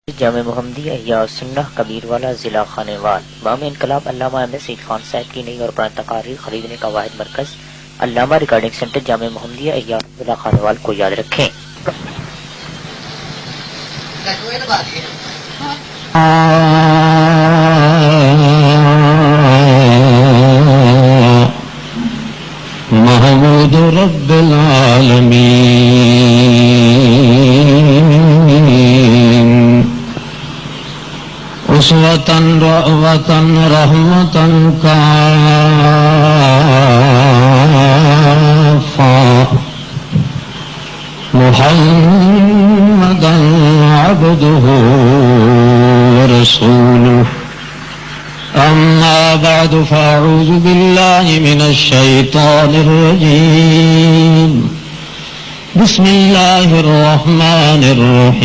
جامع محمدیہ احیاء سنہ کبیر والا ضلع خانیوال بام انقلاب علامہ احمد سعید خان صاحب کی نئی اور پرانی تقاریر خریدنے کا واحد مرکز علامہ ریکارڈنگ سینٹر جامع محمدیہ احیاء ضلع خانیوال کو یاد رکھیں۔ محمود رب العالمین اسوۃ رأوۃ رحمۃ کافۃ محمد عبدہ ورسولہ أما بعد فأعوذ بالله من الشيطان الرجيم بسم الله الرحمن الرحيم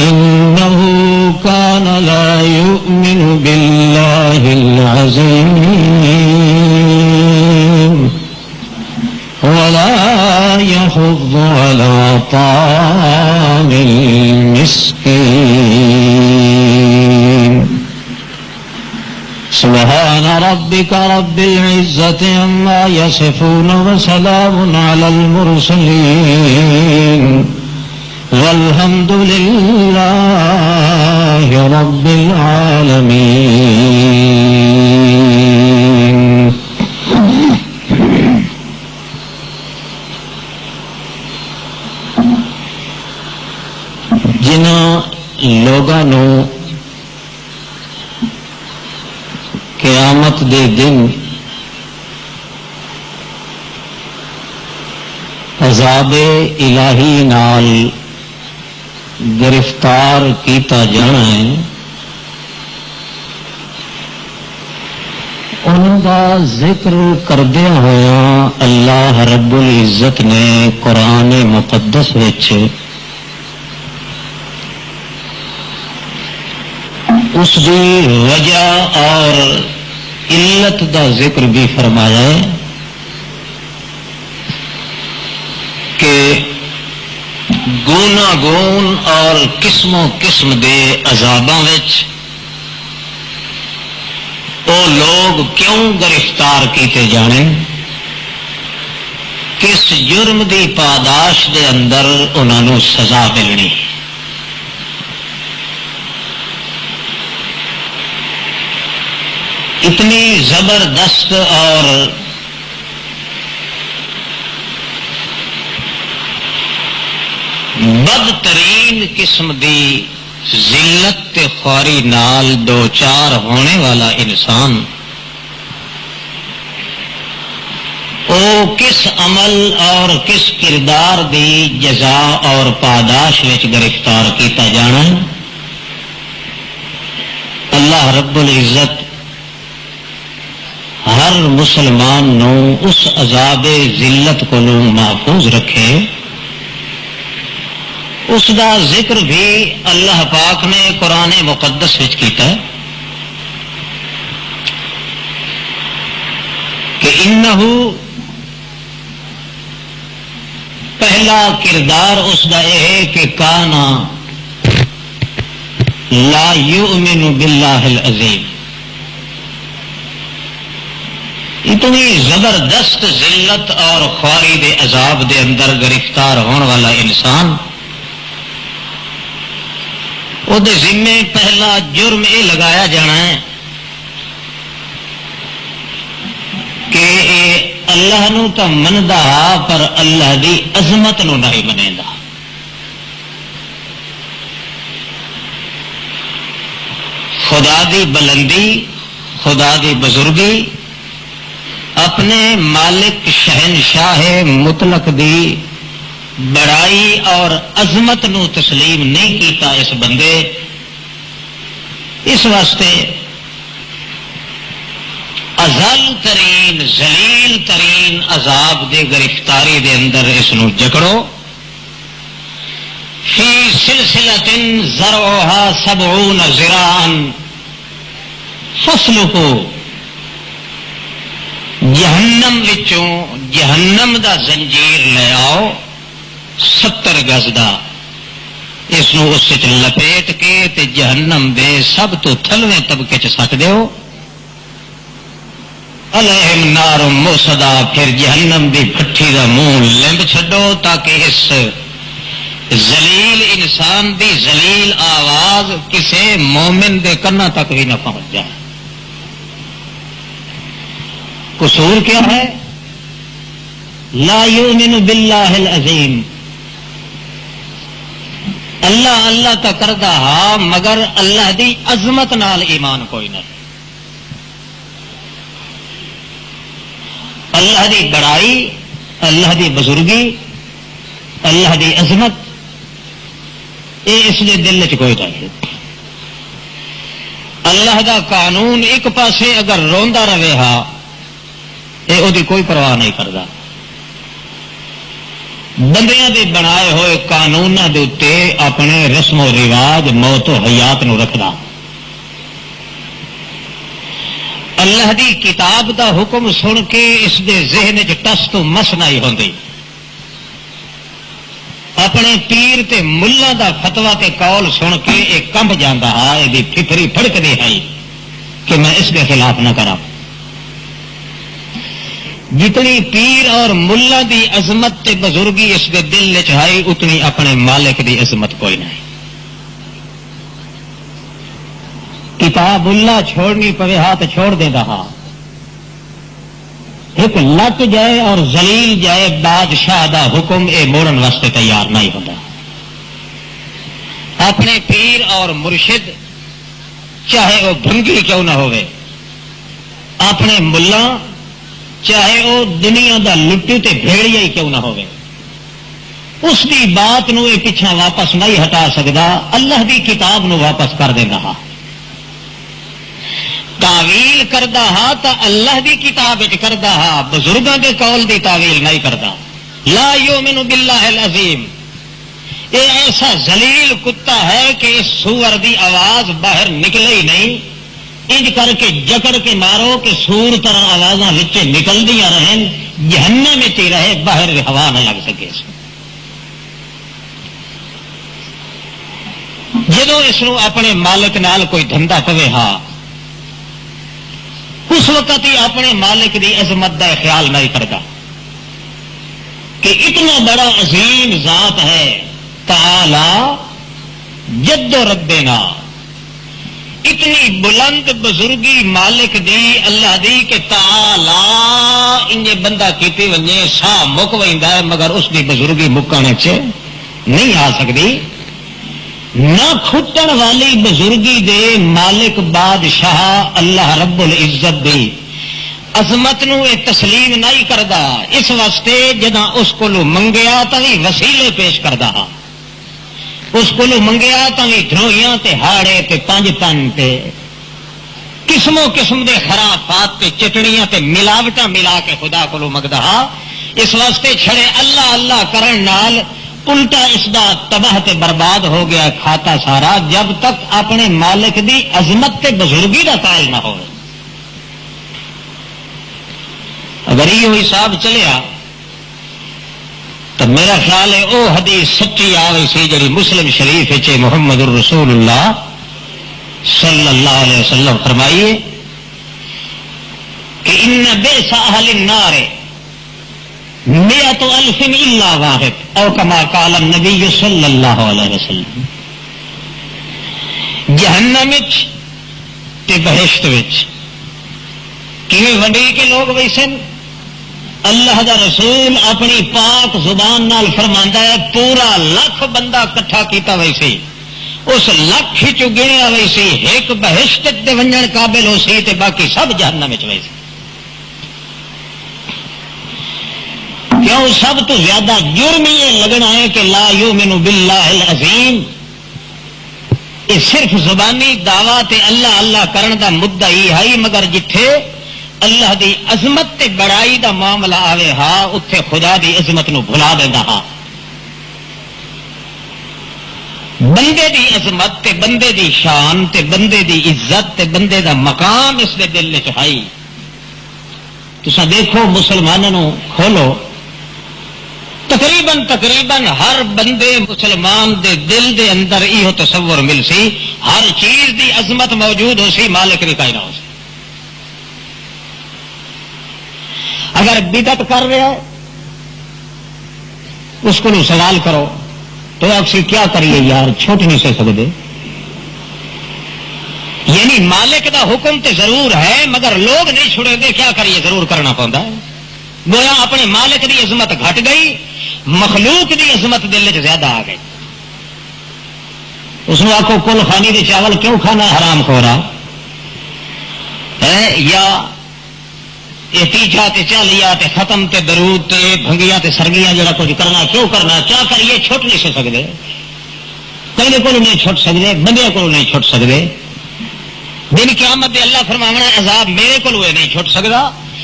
إنه كان لا يؤمن بالله العظيم ولا يحض على طعام المسكين سبحان ربك رب العزة عما يصفون وسلام على المرسلين والحمد لله رب العالمين۔ جنہاں لوگوں قیامت دے دن عذاب الہی نال گرفتار کیتا جانا ہے، انہوں کا ذکر کردیا ہوا اللہ رب العزت نے قرآن مقدس وچ اس دی وجہ اور علت دا ذکر بھی فرمایا ہے کہ گونا گون اور قسموں قسم دے عذاباں وچ وہ لوگ کیوں گرفتار کیتے جانے، کس جرم دی پاداش دے اندر انہوں نے سزا ملنی۔ اتنی زبردست اور بدترین قسم دی ذلت تے خواری نال دو چار ہونے والا انسان او کس عمل اور کس کردار دی جزا اور پاداش وچ گرفتار کیتا جانا ہے۔ اللہ رب العزت ہر مسلمان نو اس عذاب ذلت کو محفوظ رکھے۔ اس دا ذکر بھی اللہ پاک نے قرآن مقدس وچ کیتا ہے کہ انہو پہلا کردار اس دا یہ ہے کہ کانا لا یؤمن باللہ العظیم۔ اتنی زبردست ذلت اور خواری دے عذاب دے اندر گرفتار ہونے والا انسان وہ دے ذمے پہلا جرم یہ لگایا جانا ہے کہ اللہ نو تو مندا پر اللہ دی عظمت نو نہیں منے گا۔ خدا دی بلندی، خدا دی بزرگی، اپنے مالک شہنشاہ مطلق دی بڑائی اور عظمت نو تسلیم نہیں کیتا اس بندے، اس واسطے ازل ترین ذلیل ترین عذاب دے گرفتاری دے اندر اس نو جکڑو۔ فی سلسلۃ ذرعها 70 ذراعا فاسلکوا، جہنم وچوں جہنم دا زنجیر لے آؤ، گز دا اس لپیٹ کے تے جہنم دے سب تو تھلویں طبقے چ سٹ دیو علیہم نار موصدا پھر جہنم دی بھٹھی دا منہ لمب چھڈو تاکہ اس ذلیل انسان دی ذلیل آواز کسے مومن دے کنا تک بھی نہ پہنچ جائے. قصور کیا ہے؟ لا یؤمن باللہ العظیم اللہ اللہ تا کردہ ہا مگر اللہ دی عظمت نال ایمان کوئی نہیں. اللہ دی بڑائی اللہ دی بزرگی اللہ دی عظمت یہ اس دے دل چ کوئی نہیں. اللہ دا قانون ایک پاسے اگر روندا رہے ہا یہ وہ کوئی پرواہ نہیں کرتا. بندیاں دے بنائے ہوئے قانونوں دے اتے اپنے رسم و رواج موت و حیات نو رکھدا. اللہ دی کتاب دا حکم سن کے اس دے ذہن چ ٹس تو مس نہیں ہوندی. اپنے پیر تے ملا دا فتوا تے قول سن کے ایک کمب جاندا ہا یہ فکری پھڑک دی ہے کہ میں اس کے خلاف نہ کراں. جتنی پیر اور ملا دی عظمت تے بزرگی اس دے دل وچ ہے اتنی اپنے مالک دی عظمت کوئی نہیں. کتاب اللہ چھوڑنی پوے ہاتھ چھوڑ دے رہا ایک لٹ جائے اور ذلیل جائے بادشاہ دا حکم اے موڑن واسطے تیار نہیں ہوتا. اپنے پیر اور مرشد چاہے وہ بھنگی کیوں نہ ہوئے اپنے ملا چاہے وہ دنیا دا لٹو تے بھیڑیا ہی کیوں نہ ہوئے اس دی بات نو یہ پیچھا واپس نہیں ہٹا سکتا. اللہ دی کتاب نو واپس کر دینا ہا تعویل کردا ہا تا اللہ دی کتاب کردا ہا بزرگاں دے قول دی تعویل نہیں کردا. لا یؤمن باللہ العظیم یہ ایسا ذلیل کتا ہے کہ اس سور دی آواز باہر نکلے ہی نہیں. انج کر کے جکڑ کے مارو کہ سور طرح آوازاں وچے نکل دیا رہن جہنم میں ہی رہے باہر ہوا نہ لگ سکے. جدو اس نو اپنے مالک نال کوئی دھندا پوے ہا اس وقت ہی اپنے مالک دی عظمت دا خیال نہیں کرتا کہ اتنا بڑا عظیم ذات ہے تعالی جد و ربنا اتنی بلند بزرگی مالک دی اللہ دی کہ تعالی انجے بندہ کیتی ونجے سا مک ویندا ہے مگر اس دی بزرگی مکانے چ نہیں آ سکتی. نہ کھٹن والی بزرگی دے مالک بادشاہ اللہ رب العزت دی عظمت نو اے تسلیم نہیں کردا. اس واسطے جداں اس کو منگیا تو بھی وسیلے پیش کردا ہا اس کو منگیا تو بھی دھروئیاں تے ہاڑے تے پنج پن تے قسموں قسم دے خرافات تے چٹڑیاں تے ملاوٹاں ملا کے خدا کو منگدا ہا. اس واسطے چھڑے اللہ اللہ کرن نال الٹا اس دا تباہ تے برباد ہو گیا کھاتا سارا جب تک اپنے مالک دی عظمت تے بزرگی دا قائل نہ ہو. اگر یہ حساب چلیا تو میرا خیال ہے او حدیث سچی آ گئی سی جڑی مسلم شریف چ محمد الرسول اللہ صلی اللہ علیہ وسلم فرمائیے کہ ان بئس اہل النار مئۃ الف الا واحد او کما قال النبی صلی اللہ علیہ وسلم. جہنم تے بہشت کیویں ونڈی کے لوگ ویسن اللہ دا رسول اپنی پاک زبان نال فرماندا ہے پورا لکھ بندہ کٹھا کیتا ویسے اس لکھ چ گنیا ویسے ایک بہشت دے ونجن قابل ہو سی تے باقی سب جہنم وچ ویسے. کیوں سب تو زیادہ جرم یہ لگنا ہے کہ لا یؤمن باللہ العظیم یہ صرف زبانی دعویٰ تے اللہ اللہ کرن دا مدعی ہے مگر جتھے اللہ دی عظمت تے بڑائی دا معاملہ آوے ہا اتھے خدا دی عظمت نو بھلا دیندا ہا. بندے دی عظمت تے بندے دی شان تے بندے دی عزت تے بندے دا مقام اس دے دل وچ ہے. تساں دیکھو مسلمانوں کھولو تقریباً تقریباً ہر بندے مسلمان دے دل دے اندر یہ تصور مل سی، ہر چیز دی عظمت موجود ہو سی، مالک دی کائنات ہو سی۔ اگر بدعت کر رہا ہے اس کو سوال کرو تو اکثر کیا کریے یار، چھوٹ نہیں سے سکتے، یعنی مالک دا حکم تے ضرور ہے مگر لوگ نہیں چھڑے دے، کیا کریے ضرور کرنا پڑتا ہے۔ گویا اپنے مالک دی عظمت گھٹ گئی، مخلوق دی عظمت دل چ زیادہ آ گئی۔ اس کو آخو کل خانی دے چاول کیوں کھانا حرام خورا ہے، یا تیجا تے چالیا تے ختم تے درود تے بھنگیا تے سرگیاں جڑا کچھ کرنا کیوں کرنا، کیا کریے چھٹ نہیں سے سکتے، کہیں کو نہیں چھٹ سکتے، بندے کو نہیں چھٹ سکتے۔ دن قیامت دے اللہ فرماونا عذاب میرے کو نہیں چھٹ سکتا،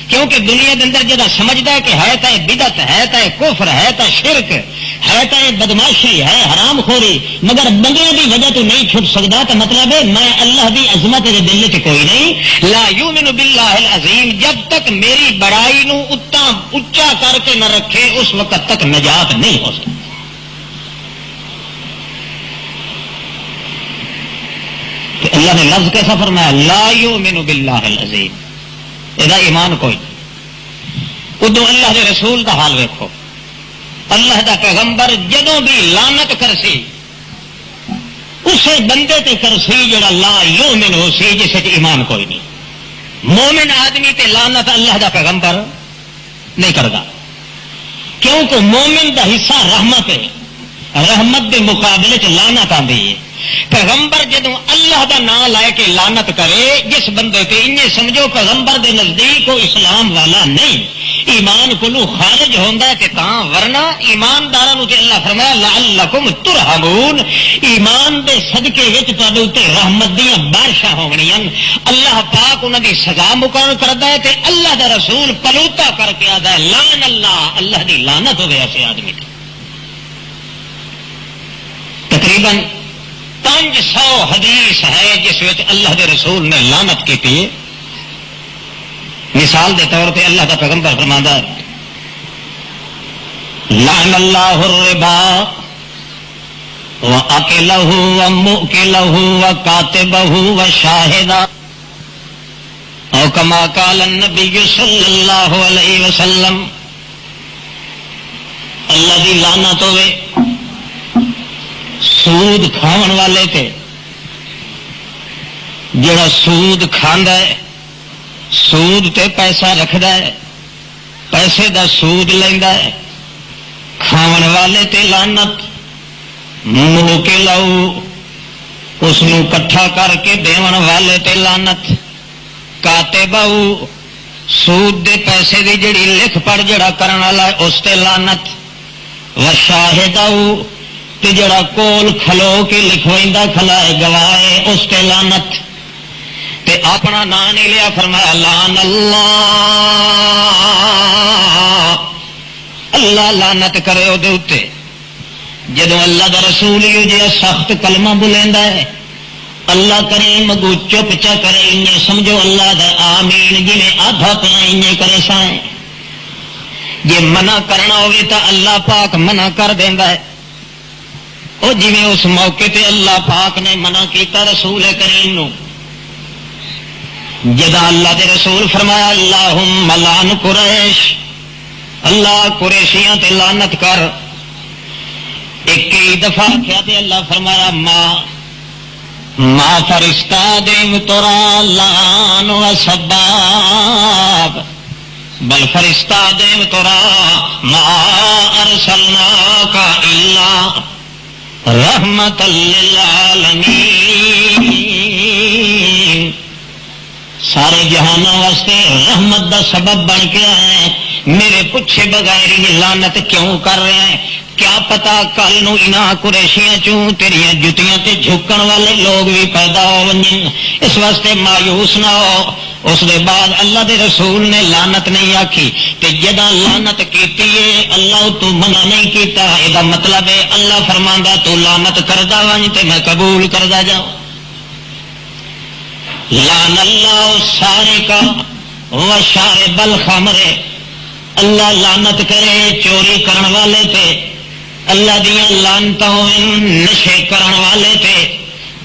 کیونکہ دنیا کے اندر جہاں سمجھتا ہے کہ ہے تو بدعت ہے تو کفر ہے تو شرک ہے تو بدماشی ہے حرام خوری، مگر بندے کی وجہ تو نہیں چھٹ سکتا، تو مطلب ہے میں اللہ کی عظمت کے دل چ کوئی نہیں۔ لا یؤمن باللہ العظیم، جب تک میری بڑائی نو اچا کر کے نہ رکھے اس وقت تک نجات نہیں ہو سکتی۔ اللہ نے لفظ کیسا فرمایا، لا یؤمن باللہ العظیم، یہ ایمان کوئی نہیں۔ ادو اللہ کے رسول دا حال ویکھو، اللہ دا پیغمبر جدوں بھی لعنت کرسی اسے بندے تے کرسی جڑا لا یؤمن ہو سی، جس وچ ایمان کوئی نہیں۔ مومن آدمی تے لعنت اللہ دا پیغمبر نہیں کرتا، کیونکہ مومن دا حصہ رحمت ہے، رحمت دے مقابلے چ لعنت آندی ہے۔ پیغمبر جدوں اللہ دا نام لے کے لعنت کرے جس بندے تے انہیں سمجھو پیغمبر دے نزدیک وہ اسلام والا نہیں، ایمان کولو خارج ہوندا ہے تے تاں، ورنہ ایمانداراں نو تے اللہ فرمایا لعلکم ترحمون، ایمان دے صدقے وچ تہاڈے تے رحمت دیاں بارشاں ہونیاں۔ اللہ پاک انہاں دی سزا مقرر کردا ہے تے اللہ دا رسول پلوتا کر کے آدا ہے لعن اللہ، اللہ دی لعنت ہوے ایسے آدمی تے۔ تقریباً 500 حدیث ہے جس وچ اللہ دے رسول نے لعنت کی ہے۔ مثال دے طور پہ اللہ کا پیغمبر فرماتا ہے لعن اللہ الربا وأكله ومؤكله وكاتبه وشاهدا او كما قال النبي صلی اللہ علیہ وسلم۔ اللہ دی لعنت ہوے سود کھاون والے تے، جڑا سود کھاندا ہے، سود تے پیسہ رکھدا ہے، پیسے دا سود لیندا ہے، کھاون والے تے لعنت، منہ کے لاؤ اس نو کٹھا کر کے دیون والے تے لعنت، کاتباؤ سود دے پیسے دی جڑی لکھ پڑھ جڑا کرن والا ہے اس تے لعنت، وشاہداؤ تے جڑا کول کھلو کے لکھویندا کھلائے گواہے اس تے لعنت۔ تے اپنا نام نہیں لیا، فرمایا لعن اللہ، اللہ لعنت کرے او دے اوتے۔ جدوں اللہ دا رسول ہی جے سخت کلمہ بولیندا ہے، اللہ کریم اگو چپ چا کرے، انہیں سمجھو اللہ دا آمین، جی آدھا پیا انہیں کرے سائیں۔ جے منع کرنا ہوئے تا اللہ پاک منع کر دیندا ہے، او جی اس موقع تے اللہ پاک نے منع کیتا رسول کریم نو، جدا اللہ دے رسول فرمایا اللہم لعن قریش، اللہ قریشیاں تے لعنت کر۔ ایک کئی دفعہ کیا تے اللہ فرمایا ما فرشتہ دیم تورا لعن و سباب، بل فرشتہ دیم تورا ما ارسلناک الا رحمت للعالمین، سارے جہانوں واسطے رحمت دا سبب بن کے آئے، میرے پوچھے بغیر یہ لعنت کیوں کر رہے ہیں؟ کیا پتا کل نو انہاں قریشیاں چوں تیریاں جتیاں تے جھکن والے لوگ بھی پیدا ہو ونجن، اس واسطے مایوس نہ ہو۔ اس دے بعد اللہ دے رسول نے لعنت نہیں آکھی، تے جدا لعنت کیتی ہے اللہ تو منع نہیں کیتا، یہ مطلب ہے اللہ فرماندا تو لعنت کردا ونج تے میں قبول کردا جاؤں۔ لعن اللہ سارقا وشارب الخمر اللہ لعنت کرے چوری کرن والے تے، اللہ دیاں لعنتاں نشے کرن والے تے،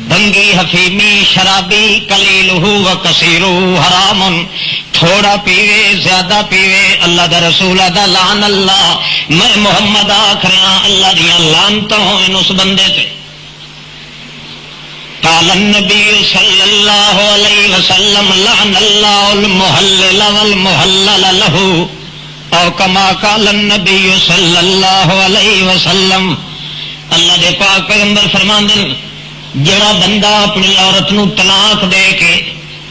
بنگی حفیمی شرابی قلیلہ و کثیرہ حرام، تھوڑا پیوے زیادہ پیوے اللہ دا رسول دا لعن اللہ، میں محمد آکھریاں اللہ دیاں لعنتاں اس بندے تے۔ قال النبی صلی اللہ علیہ وسلم لعن اللہ المحلل والمحلل له، او کما قال النبی صلی اللہ علیہ وسلم، اللہ دے پاک پیغمبر فرماندے جڑا بندہ اپنی عورت نو طلاق دے کے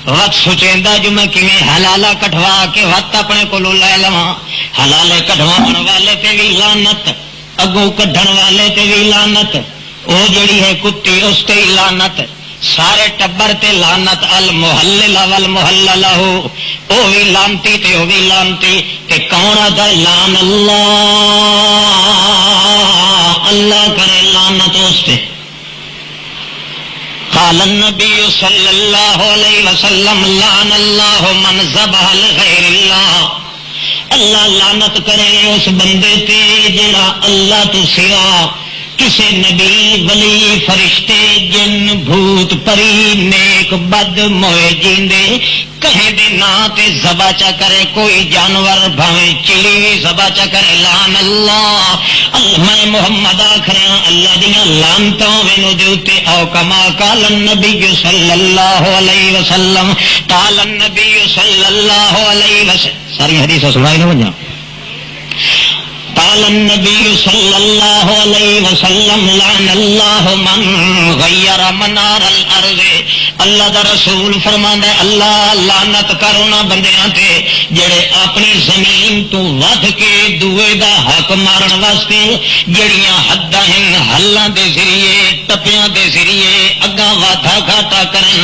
وقت سوچیندا جو میں کیویں حلالہ کٹوا کے وقت اپنے کولوں لے لواں، حلالے کٹواون والے تے وی لعنت، اگوں کڈھن والے تے وی لعنت، او جڑی ہے کتی اس تے لعنت، سارے ٹبر تے لعنت، المحلل والمحلل له، او وی لعنتی تے او وی لعنتی، تے کون دا لعن اللہ، اللہ کرے لعنت اس تے۔ قال النبی صلی اللہ علیہ وسلم لعن اللہ من ذبح لغیر اللہ، اللہ لعنت کرے اس بندے تے جڑا اللہ تو سوا کسے نبی ولی فرشتے جن بھوت پری نیک بد موئے جیندے کہیں دے نا تے ذبح چا کرے، کوئی جانور بھاویں چلی بھی ذبح چا کرے، لعن اللہ، میں محمد آکھریاں اللہ دیاں لعنتاں وینو دے اوتے، او کما قال النبی صلی اللہ علیہ وسلم، قال النبی صلی اللہ علیہ وسلم، ساری حدیث سنائی نہ ونجا، قال النبی صلی اللہ علیہ وسلم لعن اللہ من غیر منار الارض، اللہ دا رسول فرماندا ہے اللہ لعنت کرنا بندیاں تے جڑے اپنی زمین تو ودھ کے دوے دا حق مارن واسطے جڑیاں حداں ہیں حلاں دے ذریعے ٹپیاں دے ذریعے اگاں وادھا گھاٹا کرن،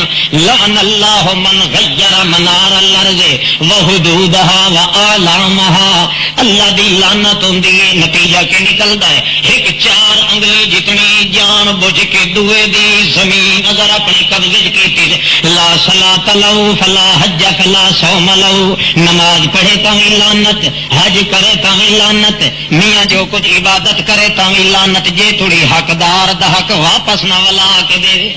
لعن اللہ من غیر منار الارض وحدودها واعلامها، اللہ دی لعنت نتیجہ کے نکلتا ہے ایک 4 انگلی جتنی جان بوجھ کے دوے دی زمین اگر اپنی قبضے کی لا صلاۃ لو فلا حج فلا صوم لو، نماز پڑھے تا بھی لعنت، حج کرے تا بھی لعنت، میاں جو کچھ عبادت کرے تا بھی لعنت، جے تھوڑی حقدار دا حق واپس نہ ولا کے دے۔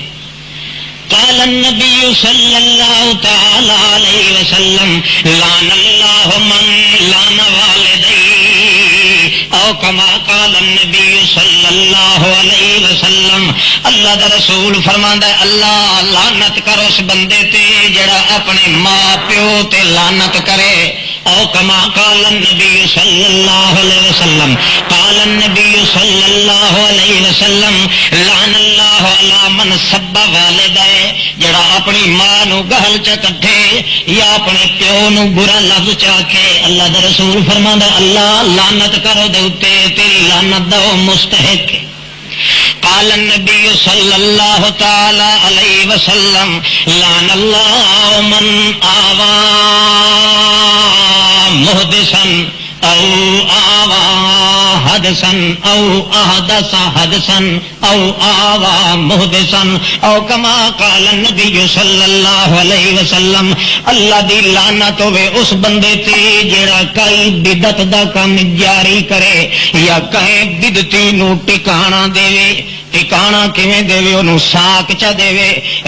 قال النبی صلی اللہ تعالی علیہ وسلم لعن اللہ من لعن والدی، او کما قال النبی صلی اللہ علیہ وسلم، اللہ دا رسول فرماندا ہے اللہ لعنت کرو اس بندے تے جڑا اپنے ماں پیو تے لعنت کرے، او کما قال النبی صلی اللہ علیہ وسلم، قال النبی صلی اللہ علیہ وسلم لعن اللہ علی من سب والدہ، جڑا اپنی ماں نو گہل چ کٹھے یا اپنے پیو نو برا لفظ چاکے، اللہ دا رسول فرماندا اللہ لعنت کرو دے اوتے تیری لعنت دا مستحق ہے۔ قال النبی صلی اللہ تعالی علیہ وسلم لعن اللہ من آوا محدثا او آوا حدثا او احدث حدثا او آوا محدثا، او کما قال النبی صلی اللہ علیہ وسلم، اللہ دی لعنت ہوے اس بندے تے جڑا کئی بدعت دا کام جاری کرے یا کہیں بدعتی نو ٹکانا دے، ٹکانا کیویں دے انہوں ساک چا دے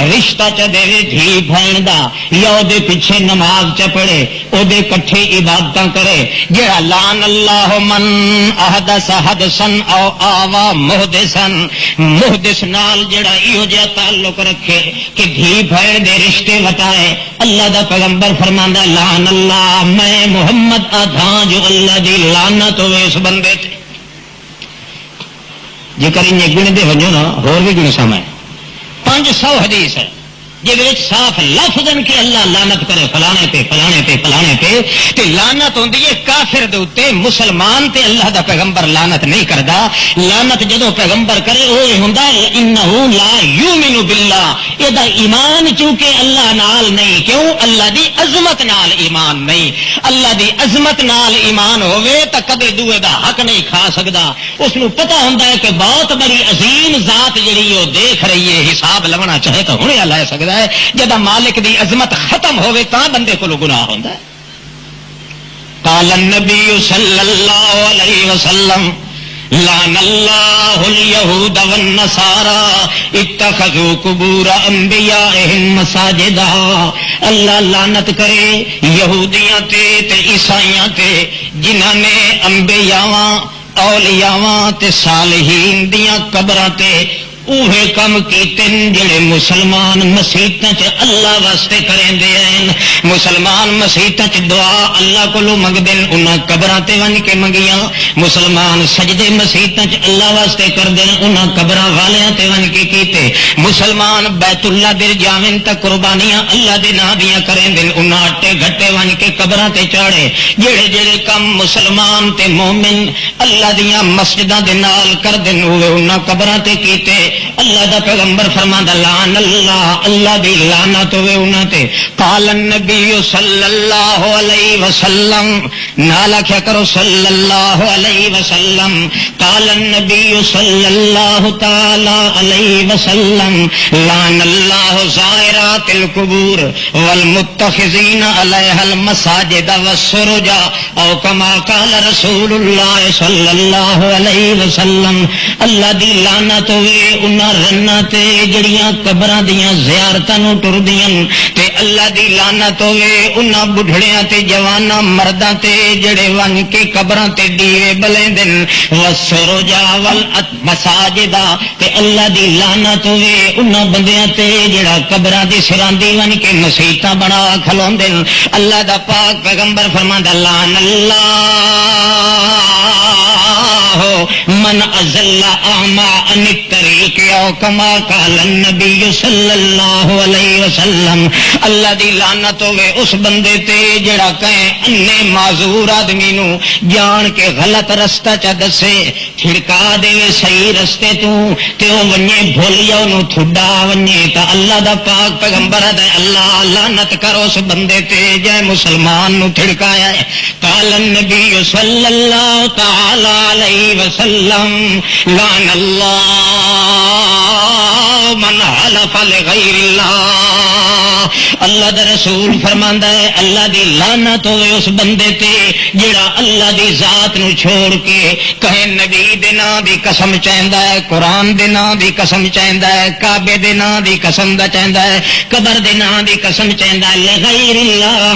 رشتہ چا دے دھی بہن دا، یا او دے پیچھے نماز چا پڑھے او دے کٹھے عبادتاں کرے، جڑا لعن اللہ من احدث حدثا او آوا محدثا، محدث نال جڑا ایہو جہا تعلق رکھے کہ دھی بہن دے رشتے وٹائے، اللہ دا پیغمبر فرماندا لعن اللہ، میں محمد آدھاں جو اللہ دی لعنت ہوئے اس بندے تے۔ جے کریں گنے دے ونجو نا اور بھی گنے سامنے 500 حدیث ہے جہد صاف لفظ کہ اللہ لعنت کرے فلانے پہ فلانے پہ فلانے پہ، تے لعنت ہوندی ہے کافر دے اوتے، مسلمان تے اللہ دا پیغمبر لعنت نہیں کردا، لعنت جدوں پیغمبر کرے او ہوندا انہ لا یؤمن باللہ، اے دا ایمان چونکہ اللہ نال نہیں، کیوں؟ اللہ دی عظمت نال ایمان نہیں، اللہ دی عظمت نال ایمان ہوے تے کدے دوے دا حق نہیں کھا سکدا، اس نو پتہ ہوندا ہے کہ بہت بڑی عظیم ذات جڑی او دیکھ رہی ہے، حساب لونا چاہے تو ہنے لے سکدا ہے، جدا مالک دی عظمت ختم ہوئے تا بندے کو گناہ ہوندا ہے۔ قال النبی صلی اللہ علیہ وسلم لعن اللہ اليہود والنصارى اتخذوا قبور انبیائهم مساجدا. اللہ لعنت کرے یہودیاں تے عیسائیاں تے جنہاں نے انبیاءاں اولیاءاں تے صالحین دیاں قبراں تے اوہے کم کیتے جڑے مسلمان مسیتاں چ اللہ واسطے کریندے ہیں. مسلمان مسیتاں چ دعا اللہ کولوں منگدے ہیں، انہاں قبراں تے ون کے منگیاں. مسلمان سجدے مسیتاں چ اللہ واسطے کردے ہیں، انہاں قبراں والیاں تے ون کے کیتے. مسلمان بیت اللہ دے جاویں تک قربانیاں اللہ دے نام دیاں کریندے ہیں، انہاں اٹے گھٹے ون کے قبراں تے چاڑے. جڑے جڑے کم مسلمان تے مومن اللہ دیاں مسجداں دے نال کردے ہیں، اوہ انہاں قبراں تے کیتے. اللہ دا پیغمبر فرماندا لعن اللہ، اللہ دی لعنت ہوے انہاں تے. قال النبی صلی اللہ علیہ وسلم، نال کیا کرو صلی اللہ علیہ وسلم. قال النبی صلی اللہ تعالی علیہ وسلم لعن اللہ زائرات القبور والمتخذین علیہا المساجد والسرج او کما قال رسول اللہ صلی اللہ علیہ وسلم. اللہ دی لعنت ہوے انہاں رناں تے جڑیاں قبراں دیاں زیارتاں نوں ٹردیاں تے اللہ دی لعنت ہوے انہاں بڈھڑیاں تے جواناں مرداں تے جڑے ون کے قبراں تے دیوے بلیندن. والسرجا والمساجد تے اللہ دی لعنت ہوے انہاں بندیاں تے جڑا قبراں دی سراندی ون کے مسیتاں بنا کھلوندے. اللہ دا پاک پیغمبر فرماندا لعن اللہ من ازل اعمى عن الطريق او كما قال النبي صلی اللہ علیہ وسلم. اللہ دی لعنت ہوے اس بندے تے جڑا کہے انے معذور آدمی نو جان کے غلط رستہ چا دسے، چھڑکا دے صحیح رستے تو تے او ونجے بھول یا اونوں تھڈا ونجے تا اللہ دا پاک پیغمبر دے اللہ لعنت کرو اس بندے تے جے مسلمان نو چھڑکایا ہے. قال النبی صلی اللہ تعالی علیہ وسلم لعن اللہ من حلف لغیر اللہ. اللہ دا رسول فرماندا ہے اللہ دی لعنت ہوے اس بندے تے جڑا اللہ دی ذات نو چھوڑ کے کہے نبی دے نام دی قسم چاہندا ہے، قرآن دے نام دی قسم چاہندا ہے، کعبے دے نام دی قسم دا چاہندا ہے، قبر دے نام دی قسم چاہندا ہے. لغیر اللہ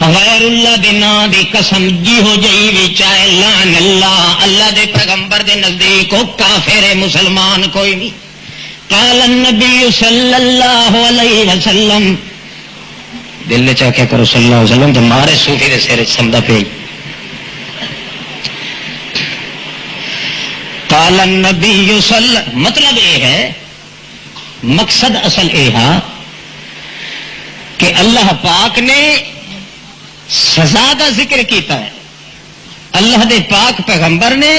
غیر اللہ دے نام دی قسم جیہو جئی وی چاہے لعن اللہ. اللہ دے پیغمبر دے نزدیک او کافر ہے، مسلمان کوئی نہیں. قال النبی صلی اللہ علیہ وسلم، دل نے چاہ کیا کرو صلی اللہ علیہ وسلم تو مارے صوفی دے سیر سمدہ پہ. قال النبی صلی، مطلب یہ ہے، مقصد اصل یہ ہے کہ اللہ پاک نے سزا دا ذکر کیتا ہے. اللہ دے پاک پیغمبر نے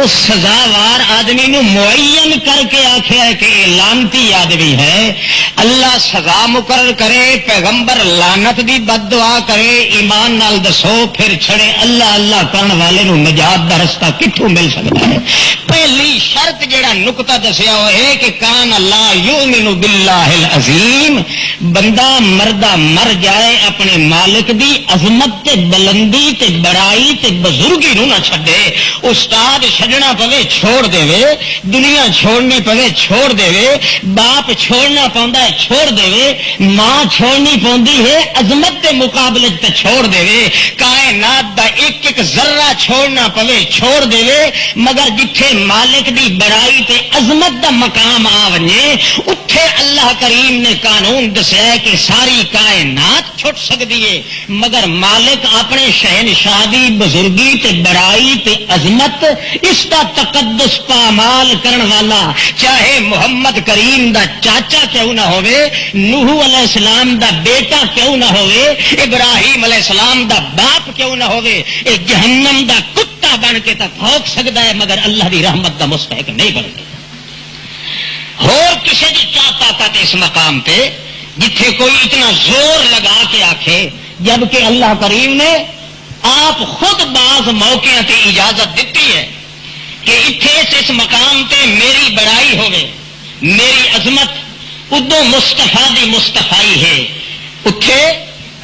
اس سزاوار آدمی نو معین کر کے آخیا ہے کہ یہ لعنتی آدمی ہے. اللہ سزا مقرر کرے، پیغمبر لعنت دی بد دعا کرے، ایمان نال دسو پھر چھڑے اللہ اللہ کرن والے نو نجات دا رستہ کتھوں مل سکتا ہے؟ پہلی شرط جڑا نقطہ دسیا وہ ہے کہ کان اللہ یؤمن باللہ العظیم. بندہ مردہ مر جائے اپنے مالک دی عظمت تے بلندی تے بڑائی تے بزرگی نو نہ چھڈے. استاد چھڈنا پوے چھوڑ دے، دنیا چھوڑنی پوے چھوڑ دے، باپ چھوڑنا پوندا ہے چھوڑ دے، ماں چھوڑنی پوندی ہے عظمت کے مقابلے تے چھوڑ دے، کائنات دا ایک ایک ذرہ چھوڑنا پوے چھوڑ دے. مگر جتھے مالک دی بڑائی تے عظمت دا مقام آ ونجے اتھے اللہ کریم نے قانون دسیا کہ ساری کائنات چھٹ سکتی ہے، مگر مالک اپنے شہنشاہ دی بزرگی تے بڑائی تے عظمت اس دا تقدس پامال کرن والا چاہے محمد کریم دا چاچا کیوں نہ ہوئے، نوح علیہ السلام دا بیٹا کیوں نہ ہوئے، ابراہیم علیہ السلام دا باپ کیوں نہ ہوئے، اے جہنم دا کتا بن کے تک بھوک سکتا ہے مگر اللہ دی رحمت دا مستحق نہیں بن گیا. اور کسی دی کیا طاقت اس مقام پہ جتھے کوئی اتنا زور لگا کے آکھے، جبکہ اللہ کریم نے آپ خود بعض موقع تے اجازت دیتی ہے کہ اتھے اس مقام تے میری بڑائی ہوئے، میری عظمت ادو مصطفیٰ دی مصطفائی ہے، اتھے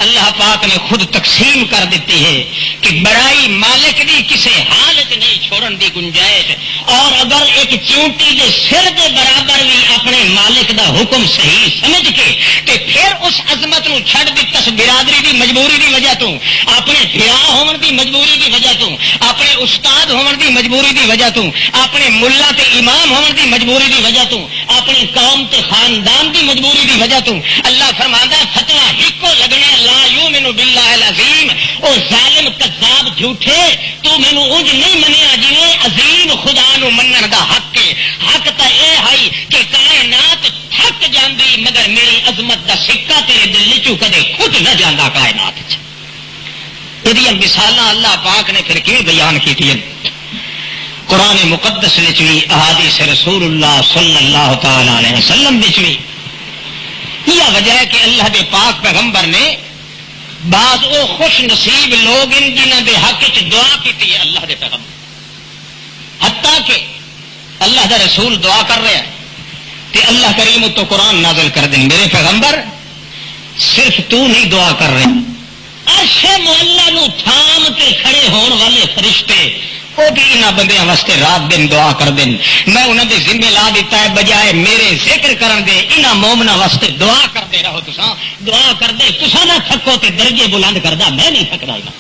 اللہ پاک نے خود تقسیم کر دیتی ہے کہ بڑائی مالک دی کسی حالت نہیں چھوڑن دی گنجائش، اور اگر ایک چونٹی دے سر دے برابر بھی اپنے مالک دا حکم صحیح سمجھ کے تے پھر اس عظمت نو چھڑ دتس برادری دی مجبوری دی وجہ تو، اپنے بھرا ہون دی مجبوری دی وجہ تو، اپنے استاد ہون دی مجبوری دی وجہ تو، اپنے ملا تے امام ہون دی مجبوری دی وجہ تو، اپنی قوم تے خاندان دی مجبوری دی وجہ تو، اللہ فرماندا ہے فتوا ہکو لگنا لا یؤمن باللہ العظیم، او ظالم کذاب جھوٹے تو مینوں انج نہیں منیا جویں عظیم خدا نو منن دا حق ہے۔ حق تا اے ہے کہ کائنات تھک جاندی مگر میری عظمت دا سکہ تیرے دل وچوں کدے کھٹ نہ جاندا کائنات وچ۔ یہ مثالاں اللہ پاک نے پھر کی بیان کیتی ہیں قرآن مقدس وچ بھی، احادیث رسول اللہ صلی اللہ تعالی علیہ وسلم وچ بھی۔ یہ وجہ ہے کہ اللہ دے پاک پیغمبر نے بعض وہ خوش نصیب لوگ ان جنہوں دے حق وچ دعا کیتی ہے اللہ دے پیغمبر، حتیٰ کہ اللہ دا رسول دعا کر رہا ہے کہ اللہ کریم تو قرآن نازل کر دیں، میرے پیغمبر صرف تو نہیں دعا کر رہے، عرش معلا نو تھام کے کھڑے ہون والے فرشتے وہ بھی انہاں بندیاں واسطے رات دن دعا کر دیں، میں انہاں دے ذمہ لا دیتا ہے بجائے میرے ذکر کرن دے انہاں مومناں واسطے دعا کردے رہو، تساں دعا کر دے تساں نہ تھکو تے درجے بلند کردا میں نہیں تھکدا انہاں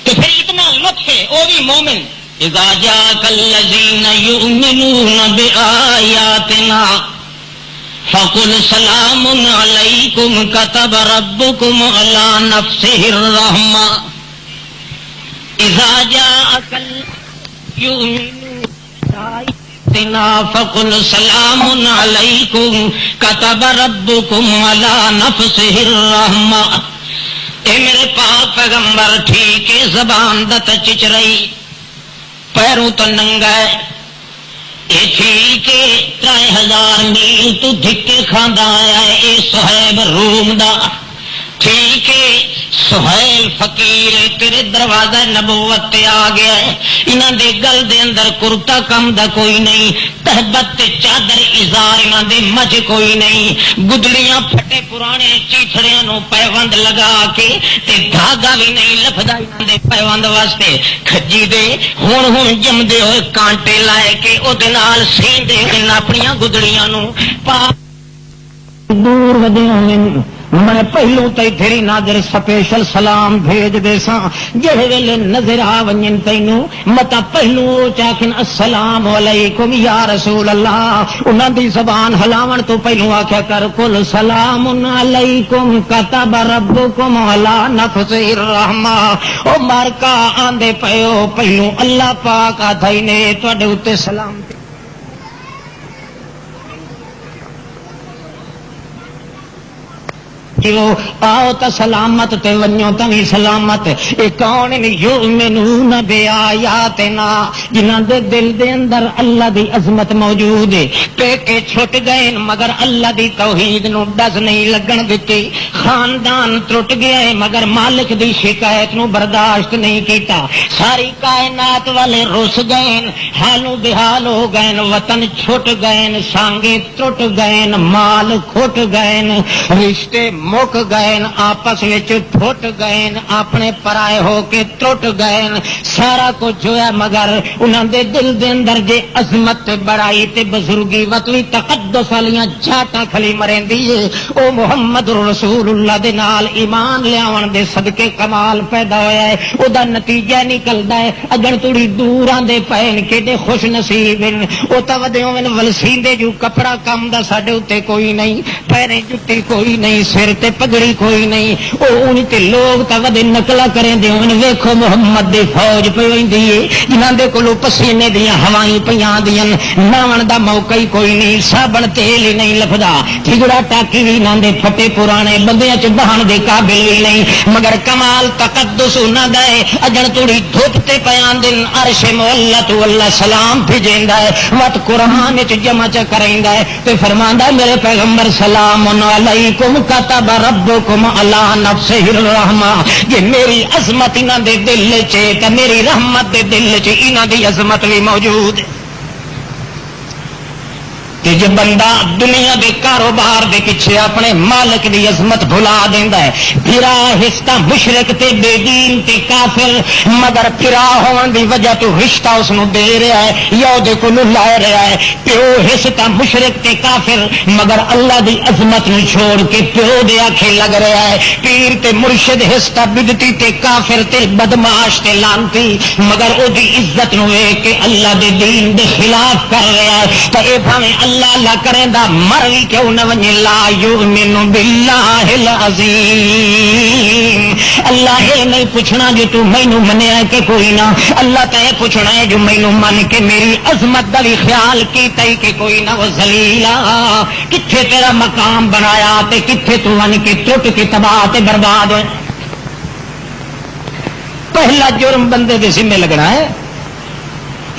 تو پھر اتنا لطف ہے وہ بھی مومن۔ اذا جاءك الذين يؤمنون بآياتنا فقل سلام علیکم كتب ربكم على نفسه الرحمة اذا جاءك يؤمنون بآياتنا فقل سلام علیکم كتب ربكم على نفسه الرحمة۔ اے میرے پاک پیغمبر ٹھیک ہے زبان دا چچ رہی پیروں تو ننگا ہے، اے ٹھیک ہے 3000 میل تو دھکے کھاندا آیا ہے، اے صہیب روم دا ٹھیک ہے سہیل فقیر تیرے دروازہ نبوت تے آ گیا ہے، انہاں دے گل دے اندر کرتا کم دا کوئی نہیں، تہبت تے چادر ازار انہاں دے مجھ کوئی نہیں، گدڑیاں پھٹے پرانے چیتھڑیاں نو پیوند لگا کے تے دھاگا بھی نہیں لفدا انہاں دے پیوند واسطے، کھجی دے ہن جمدے ہوئے کانٹے لائے کے او دے نال سیندے ان اپنیاں گدڑیاں نو پا دور ودے ہوئے۔ میں پہلو تے تیری ناظر سپیشل سلام بھیج دے ساں، جہے ویلے نظر آ ونجن تینوں متا پہلو چاکن السلام علیکم یا رسول اللہ، انہاں دی زبان ہلاون تو پہلو آکھیا کر کل سلام علیکم کتب ربکم علی نفسہ الرحمہ۔ او مارکا آندے پیو پہلو اللہ پاک آتھائی نے تواڈے اوتے سلام آؤ تا سلامت تے ونجو تمی سلامت۔ اے کون یؤمنون بآیاتنا، جنہاں دے دل دے اندر اللہ دی عظمت موجود ہے، پیکے چھٹ گئے مگر اللہ دی توحید نو ڈز نہیں لگن دتی، خاندان ٹوٹ گیا ہے مگر مالک دی شکایت نو برداشت نہیں کیتا، ساری کائنات والے رس گئے، حالو بحال ہو گئے، وطن چھٹ گئے، سانگے ٹوٹ گئے، مال کھٹ گئے، رشتے مک گئے، آپس وچ پھٹ گئے، اپنے پرائے ہو کے ٹوٹ گئے، سارا کچھ ہوا مگر انہاں دے دل دے اندر جے عظمت بڑائی تے بزرگی وطوی تقدس والیاں جھاٹاں کھلی مرندی ہے، او محمد رسول اللہ دے نال ایمان لیاون دے صدقے کمال پیدا ہویا ہے، او دا نتیجہ نکلدا ہے اگن توڑی دوراں دے پین کیڑے خوش نصیب ہیں، او تا ودیوں من ولسیندے جو کپڑا کم دا ساڈے اوتے کوئی نہیں، پیرے جُتی کوئی نہیں، سر تے پگڑی کوئی نہیں، او ان تے لوگ تا ودے نقلا کریں دے ان ویکھو محمد دی فوج پئی ہوندی ہے جنہاں دے کولوں پسینے دیاں ہوائیں پیاں دیاں، ناون دا موقع ہی کوئی نہیں، صابن تیل ہی نہیں لفدا، ٹھگڑا ٹاکی بھی انہاں دے پھٹے پرانے بندیاں چ بہن دے قابل بھی نہیں، مگر کمال تقدس انہاں دا ہے، اجن توڑی دھوپ تے پیاں دن عرش مولا تو اللہ سلام بھیجیندا ہے، وت قرآن وچ جمع چ کریندا ہے تے فرماندا میرے پیغمبر سلام علیکم کتب ربکم علی نفسہ الرحمہ، یہ میری عظمت انہاں دے دل چ تے میری رحمت دے دل چ انہاں دی عظمت بھی موجود ہے۔ کہ جب بندہ دنیا دے کاروبار دے پیچھے اپنے مالک دی عظمت بھلا دیندا ہے، پھرا رشتہ مشرک تے بے دین تے کافر، مگر پھرا ہون دی وجہ تو رشتہ اس نو دے رہا ہے یا دے کو لائے رہا ہے، پیو رشتہ مشرک تے کافر مگر اللہ دی عظمت نو چھوڑ کے پیو دے آکھے لگ رہا ہے، پیر تے مرشد رشتہ بدتی تے کافر تے بدماش تے لانتی مگر او دی عزت نو اے کہ اللہ دے دین دے خلاف کر رہا ہے، تے اے بھاویں اللہ اللہ کریں دا مر بھی کیوں نہ ونجے لا یؤمن باللہ العظیم۔ اللہ یہ نہیں پوچھنا جو تو مینوں منیا کہ کوئی نہ، اللہ تے پوچھنا ہے جو مینوں من کے میری عظمت دا بھی خیال کیتا ہی کہ کوئی نہ، وہ ذلیلا کتھے تیرا مقام بنایا تے کتھے تو ون کے ٹوٹ کے تباہ تے برباد ہوئے۔ پہلا جرم بندے دے ذمہ لگنا ہے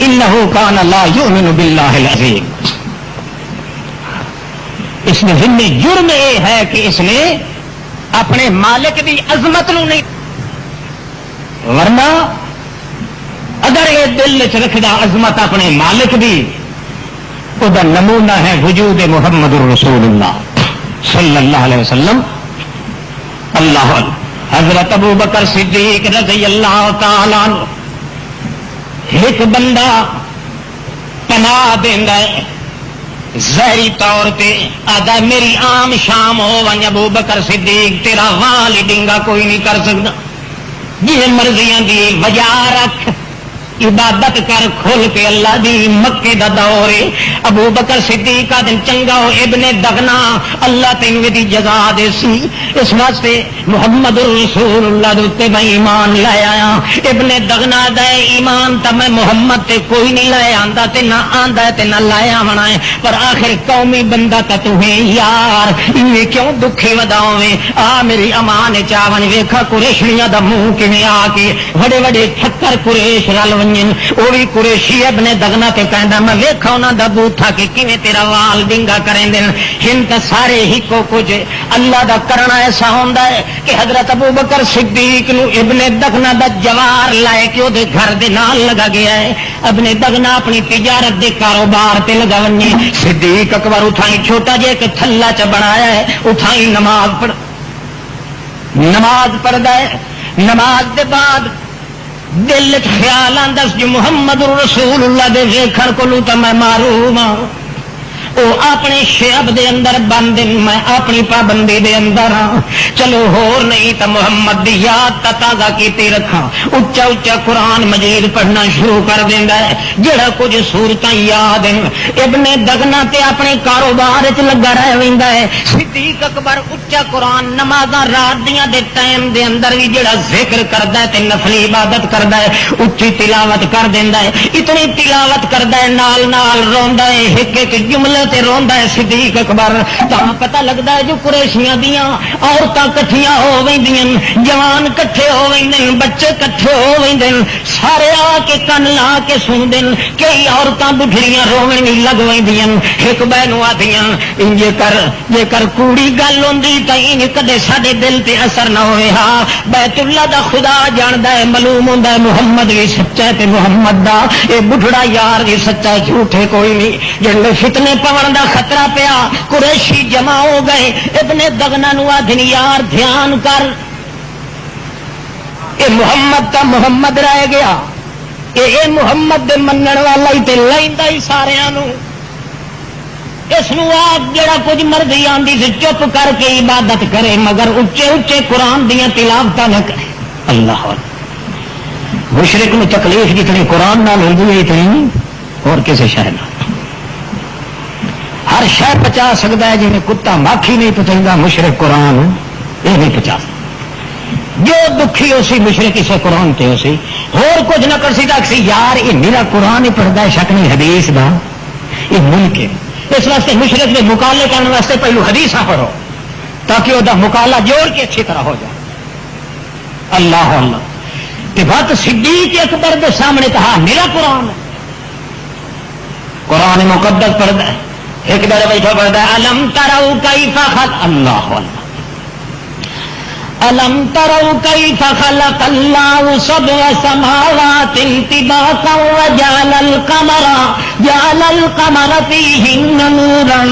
انہ کان لا یؤمن باللہ العظیم۔ اس میں ذمہ جرم یہ ہے کہ اس نے اپنے مالک کی عظمت نو نہیں، ورنہ اگر یہ دل چ رکھدا عظمت اپنے مالک دی، وہ نمونہ ہے وجود محمد رسول اللہ صلی اللہ علیہ وسلم۔ اللہ حضرت ابو بکر صدیق رضی اللہ تعالی عنہ ایک بندہ پناہ دیندا ہے ظاہری طور پہ آدھا میری عام شام ہو ون ابو بکر صدیق تیرا وال ڈنگا کوئی نہیں کر سکتا، جی مرضیاں دی وجہ رکھ، عبادت کر کھول کے اللہ دی، مکے دا دور ابو بکر صدیق کا دن چنگا ہو ابن دغنا اللہ تین دی جزا دے سی، اس واسطے محمد رسول اللہ دے میں ایمان لے آیا، ابن دغنا دے ایمان تا میں محمد تے کوئی نہیں لے آندا تے نہ آندا تے نہ لایا ہونا ہے، پر آخر قومی بندہ تا تو ہے یار، یہ کیوں دکھی وداویں آ میری امان چاون ویکھا قریشیاں دا منہ کیویں آ کے بڑے بڑے ٹھکر قریش رل وہ بھی قریشی ابن دغنا تے کہندا میں ویکھا انہاں دا بوتھا کہ کیویں تیرا وال ڈنگا کریں دین، ہن تے سارے ہی کو کچھ اللہ دا کرنا ایسا ہوندا ہے کہ حضرت ابو بکر صدیق نو ابن دغنا دا جوار لائے کہ او دے گھر دے نال لگا گیا ہے، ابن دغنا اپنی تجارت دے کاروبار تے لگا ونجے، صدیق اکبر اٹھائی چھوٹا جے کہ تھلا چ بنایا ہے، اٹھائی نماز پڑھدا ہے، نماز دے بعد دل خیال آندس جو محمد رسول اللہ دے ویکھن کولوں تے میں معروم ہاں، وہ اپنے شعب دے اندر بند، میں اپنی پابندی دے اندر ہاں، چلو ہور نہیں تو محمد دی یاد تا تازہ کیتی رکھاں، اچا اچا قرآن مجید پڑھنا شروع کر دیندا ہے، جڑا کچھ سورتاں یاد ہیں ابن دغنا تے اپنے کاروبار وچ لگا رہ ویندا ہے، صدیق اکبر اچا قرآن نمازاں رات دیاں دے ٹائم دے اندر بھی جڑا ذکر کردا ہے تے نفلی عبادت کردا ہے، اچھی تلاوت کر دیندا ہے، اتنی تلاوت کردا ہے نال نال روندا ہے، ایک ایک جملے تے روندا ہے صدیق اکبر، تاں پتہ لگدا ہے جو قریشیاں دیاں عورتاں کٹھیاں ہو ویندیاں، جوان کٹھے ہو ویندے، بچے کٹھے ہو ویندے، سارے آ کے کن لا کے سندے، کئی عورتاں بڈھڑیاں روون وی لگ ویندیاں، ایک بہ نوں آدیاں جے کر کوڑی گل ہوندی تے این کدے ساڈے دل تے اثر نہ ہوئے، ہاں بیت اللہ دا خدا جاندا ہے، معلوم ہوندا ہے محمد بھی سچا ہے تے محمد دا اے بڈھڑا یار بھی سچا ہے، جھوٹے کوئی نہیں، جڑے فتنے پون دا خطرہ پیا قریشی جمع ہو گئے، ابن دغنا نو آدھن یار دھیان کر، اے محمد کا محمد رہ گیا، اے محمد دے منن والا ہی تے لیندا ہی ساریاں نو، اس نو آپ جڑا کچھ مرضی آندی سے چپ کر کے عبادت کرے مگر اچے اچے قرآن دیاں تلاوتاں نہ کرے۔ اللہ مشرک نو تکلیف جتنی قرآن نال ہوندی ہے اتنی اور کسی شے نال، ہر شے پچا سکتا ہے، جی کتا ماکھی نہیں پچاؤں مشرک قرآن یہ نہیں پچا سکتا، جو دکھی ہو سی مشرک اسے قرآن تے ہو سی، اور کچھ نہ کر سکتا کہ یار یہ میرا قرآن ہی پڑھتا ہے، شک نہیں حدیث دا یہ ملک ہے، اس واسطے مشرک میں مقابلے کرنے واسطے پہلو حدیث پڑھو تاکہ وہ مقابلہ جوڑ کے اچھی طرح ہو جائے۔ اللہ اللہ کہ بات صدیق اکبر کے سامنے کہا میرا قرآن ہے، قرآن مقدس پڑھتا ہے، ایک بار بیٹھا پڑھتا ہے الم تروا کیف خلق اللہ الم تروا کیف خلق اللہ سبع سماوات طباقا وجعل والقمر فيهن نورا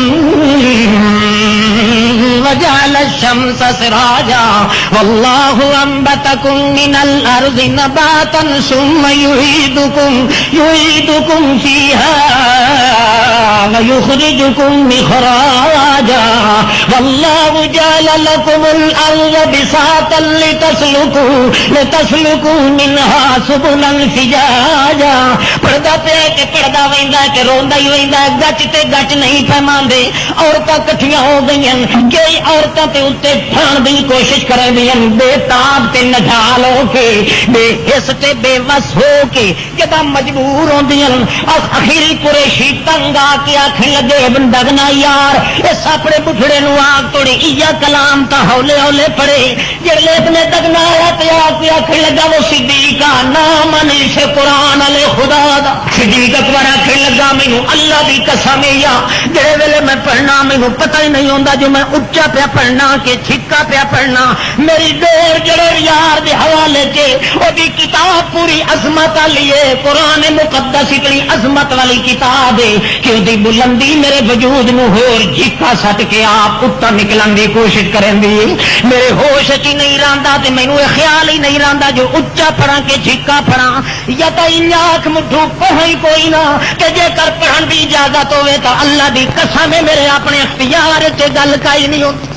وجعل الشمس سراجا والله أنبتكم من الأرض نباتا ثم يعيدكم فيها ويخرجكم إخراجا والله جعل لكم الأرض بساطا لتسلكوا منها سبلا فجاجا پڑھدا پیا کہ پڑھدا ویندا کہ روندا ہی ویندا گچ تے گچ نہیں پیماندے عورتاں کٹھیاں ہو گئیاں کئی عورتاں تے اوتے پھان دی کوشش کرے دیاں بے تاب تے نجال ہو کے بے حس تے بے وس ہو کے جدا مجبور ہوندیاں اخیری قریشی تنگ آ کے آکھن لگے بندگنا یار اس اپنے بٹھڑے نو آگ توڑی ایا کلام تا ہولے ہولے پڑے جڑے ابن دگنا آیا تے آ کے آکھن لگا وہ صدیقہ نام انیش قرآن علیہ خدا دا صدیق اکبر آکھن لگا مینوں اللہ دی قسم یا جڑے ویلے میں پڑھنا مینوں پتہ ہی نہیں ہوندا جو میں اچا پیا پڑھنا کہ چھکا پیا پڑھنا میری دیر جڑے یار دے حوالے تے او دی کتاب پوری عظمت والی ہے قرآن مقدس اتنی عظمت والی کتاب ہے کہ او دی بلندی میرے وجود نو ہور جھکا سٹ کے آپ اتر نکلن دی کوشش کریں دی میرے ہوش چ نہیں رہندا تے مینوں یہ خیال ہی نہیں رہندا جو اچا پڑھاں کہ جھکا پڑھاں یا تا انیاک مٹھو پڑھائی کوئی نہ کہ جے کر پڑھن دی اجازت ہوے تا اللہ دی قسم ہے میرے اپنے اختیار تے گل کائی نہیں ہوندی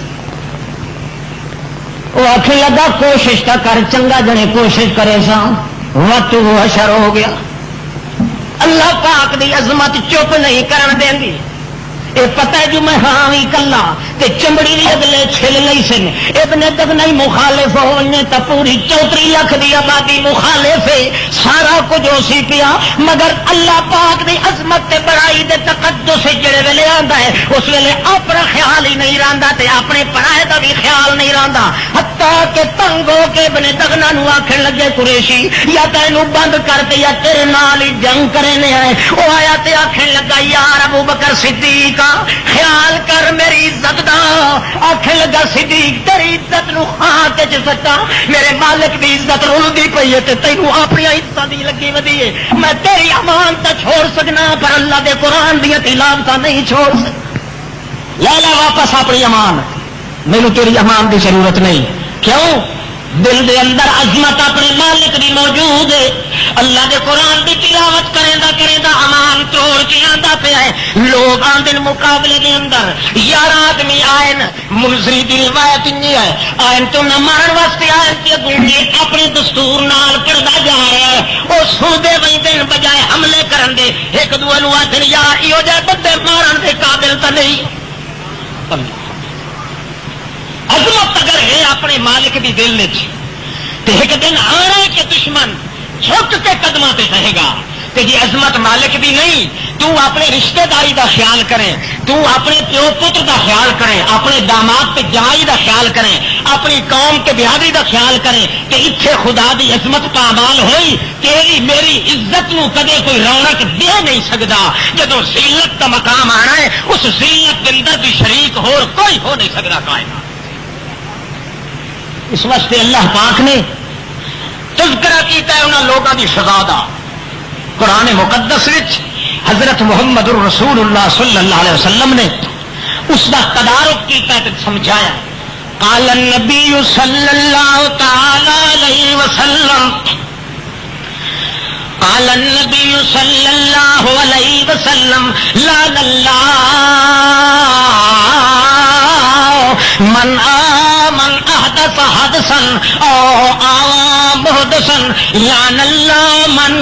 وہ آخر لگا کوشش تا کر چنگا جنے کوشش کرے سا وقت وہ اشر ہو گیا اللہ پاک دی عظمت چپ نہیں کرن دیندی یہ پتہ ہے جو میں ہاں ہی کلا تے چمڑی بھی اگلے چھل لئی سن ابن دگنائی مخالف ہونے تا پوری 34 لاکھ دی آبادی مخالف ہے سارا کچھ ہو سی پیا مگر اللہ پاک دی عظمت تے بڑائی دے تقدس جڑے ویلے آندا ہے اس ویلے اپنا خیال ہی نہیں رہندا تے اپنے پرائے دا بھی خیال نہیں رہندا حتیٰ کہ تنگ ہو کے ابن دگنا نو آکھن لگے قریشی یا تینو بند کر تے یا تیرے نال ہی جنگ کرنے آئے وہ آیا تے آکھن لگا یار ابو بکر صدیق خیال کر میری عزت دا آکھن لگا صدیق تیری عزت نو خاک وچ سٹا میرے مالک دی عزت رلدی پئی ہے تے تینوں اپنی عزت دی لگی ودی ہے میں تیری امان تا چھوڑ سکنا پر اللہ دے قرآن دی تلاوت نہیں چھوڑ سکتا لے لے واپس اپنی امان مینوں تیری امان دی ضرورت نہیں کیوں دل دے اندر عظمت اپنے مالک دی موجود ہے اللہ دے قرآن دی تلاوت کریندا امان توڑ کے آندا پیا ہے لوگ آندن مقابلے دے اندر 11 آدمی آئن ملزری دی روایت نہیں ہے آئن تو نہ مارن واسطے آئن تے گوڑی اپنے دستور نال پڑھدا جا رہا ہے او سودے ویندن بجائے حملے کرن دے ایک دوے نوں آکھن یار ایو جے بندے مارن دے قابل تا نہیں عظمت اگر ہے اپنے مالک دی دل میں تو ایک دن آنا ہے کہ دشمن جھک کے قدموں سے کہے گا کہ جی عظمت مالک دی نہیں تو اپنے رشتہ داری دا خیال کریں تو اپنے پیو پتر دا خیال کریں اپنے داماد تے جائی دا خیال کریں اپنی قوم تے بہادری دا خیال کریں کہ اتھے خدا دی عظمت پامال ہوئی تیری میری عزت نو کدے کوئی رونق دے نہیں سکتا جدو ذلت دا مقام آنا ہے اس ذلت کے اندر بھی شریک ہور کوئی ہو نہیں سکتا کائنات اس واسطے اللہ پاک نے تذکرہ کیتا ہے انہاں لوگوں کی سزا دا قرآن مقدس وچ حضرت محمد رسول اللہ صلی اللہ علیہ وسلم نے اس کا تدارک کیتا ہے سمجھایا قال النبی صلی اللہ تعالی علیہ وسلم قال النبی صلی اللہ علیہ وسلم لعن اللہ من احدث حدثا او آوى محدثا لعن الله من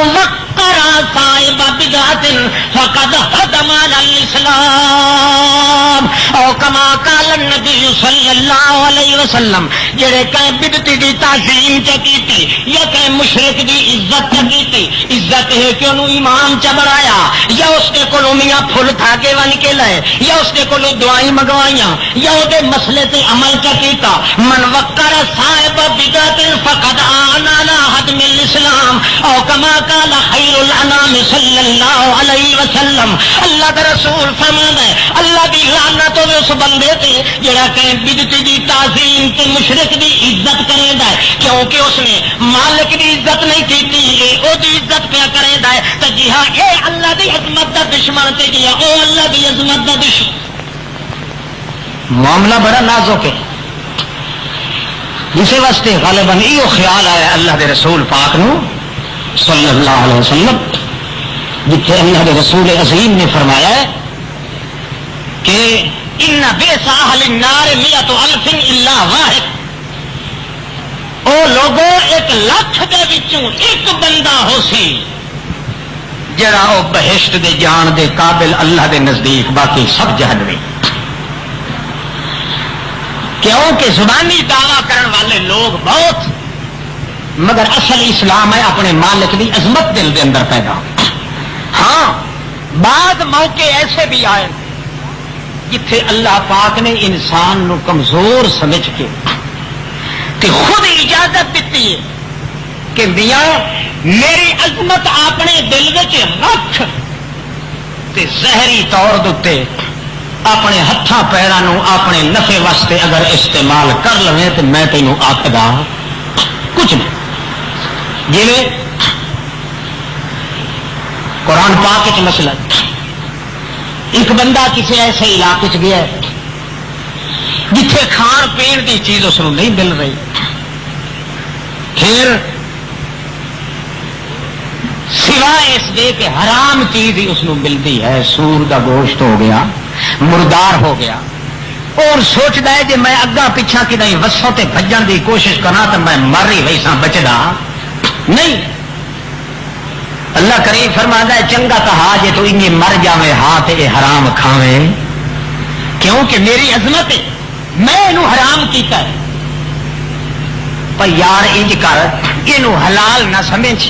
وقر صاحب بدعة فقد هدم على الاسلام او كما قال النبي صلى الله عليه وسلم جڑے کہیں بدعتی دی تعظیم چکیتی یا کہیں مشرک دی عزت چکیتی عزت ہے کہ انہوں امام چ بنایا یا اس کے کولوں میاں پھول دھاگے ون کے لائے یا اس کے کولوں دعائیں منگوائیاں یا وہ مسئلے تے عمل کیتا من وقر صاحب بدعت فقد آن على حدم الاسلام او كما قال خیر الانام صلی اللہ علیہ وسلم اللہ کا رسول فرماتا ہے اللہ دی لعنت ہوے اس بندے تے جڑا کہ بدعت دی تعظیم تے مشرک دی عزت کریندا ہے کیونکہ اس نے مالک دی عزت نہیں کیتی او دی عزت پیا کریندا ہے تے جی ہاں اے اللہ دی عظمت دا دشمن تے جی او اللہ دی عظمت دا دشمن. معاملہ بڑا نازک ہے. اسی واسطے غالباً یہ خیال آیا اللہ دے رسول پاک نو صلی اللہ علیہ وسلم جتھے اللہ دے رسول عظیم نے فرمایا ہے کہ ان بیس اہل النار 100,000 الا واحد. او لوگوں 1,00,000 دے وچوں ایک بندہ ہو سی جڑا او بہشت دے جان دے قابل اللہ دے نزدیک، باقی سب جہنمی. کیونکہ زبانی دعویٰ کرن والے لوگ بہت، مگر اصل اسلام ہے اپنے مالک کی عظمت دل دے اندر پیدا. ہاں بعد موقع ایسے بھی آئے جتھے اللہ پاک نے انسان نو کمزور سمجھ کے تے خود اجازت دیتی ہے کہ میاں میری عظمت اپنے دل وچ رکھ تے ظاہری طور دے اپنے ہاتھاں پیروں اپنے نفع واسطے اگر استعمال کر لویں تو میں تینوں آکھدا کچھ نہیں. جی قرآن پاک وچ مسئلہ ایک بندہ کسی ایسے علاقے چ گیا جتھے کھان پین کی چیز اس کو نہیں مل رہی، پھر سوائے اس دے کہ حرام چیز ہی اس کو ملتی ہے. سور کا گوشت ہو گیا، مردار ہو گیا، اور سوچتا ہے جی میں اگا پچھا کہ نہیں وسوں تے بھجن کی کوشش کرنا تو میں مر ہی ویسا بچدا نہیں. اللہ کریم فرماتا ہے چنگا کہا جے تو انہیں مر جاوے ہاتھ یہ حرام کھاوے، کیونکہ میری عظمت ہے میں انہوں حرام کیتا ہے. پر یار انج کر یہ حلال نہ سمجھ